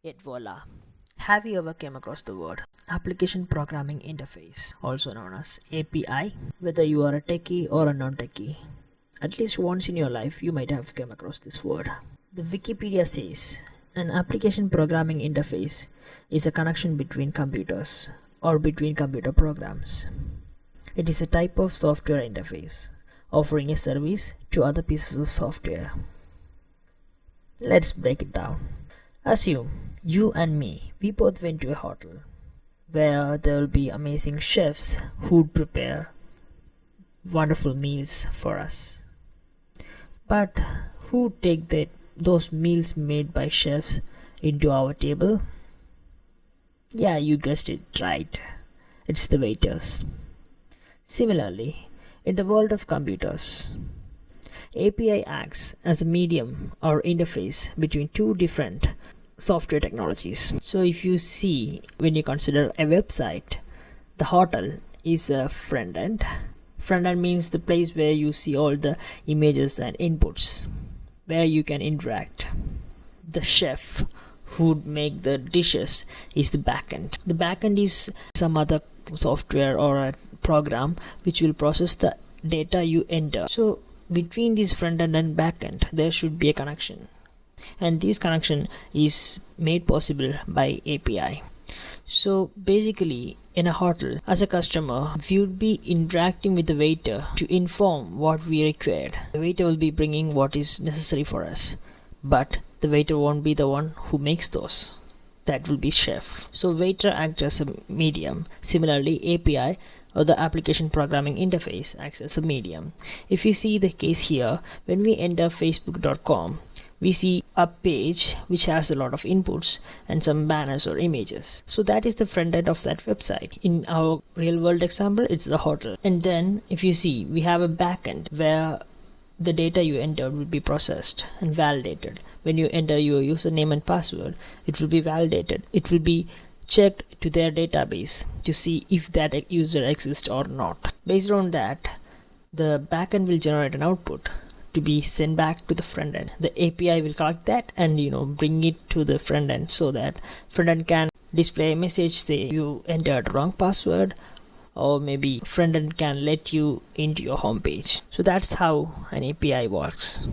Yet voila. Have you ever came across the word Application Programming Interface, also known as API? Whether you are a techie or a non-techie, at least once in your life you might have come across this word. The Wikipedia says an application programming interface is a connection between computers or between computer programs. It is a type of software interface offering a service to other pieces of software. Let's break it down. Assume you and me, we both went to a hotel where there will be amazing chefs who prepare wonderful meals for us. But who take those meals made by chefs into our table? Yeah, you guessed it right. It's the waiters. Similarly, in the world of computers, API acts as a medium or interface between two different software technologies. So if you see, when you consider a website, the hotel is a front end. Front end means the place where you see all the images and inputs, where you can interact. The chef who would make the dishes is the backend. The backend is some other software or a program which will process the data you enter. So between this front end and backend, there should be a connection. And this connection is made possible by API. So basically, in a hotel, as a customer, we would be interacting with the waiter to inform what we required. The waiter will be bringing what is necessary for us, but the waiter won't be the one who makes those. That will be chef. So waiter acts as a medium. Similarly, API or the application programming interface acts as a medium. If you see the case here, when we enter facebook.com, we see a page which has a lot of inputs and some banners or images. So that is the front end of that website. In our real world example, it's the hotel. And then if you see, we have a backend where the data you entered will be processed and validated. When you enter your username and password, it will be validated. It will be checked to their database to see if that user exists or not. Based on that, the backend will generate an output to be sent back to the front end. The API will collect that and bring it to the front end so that front end can display a message, say you entered wrong password, or maybe front end can let you into your home page. So that's how an API works.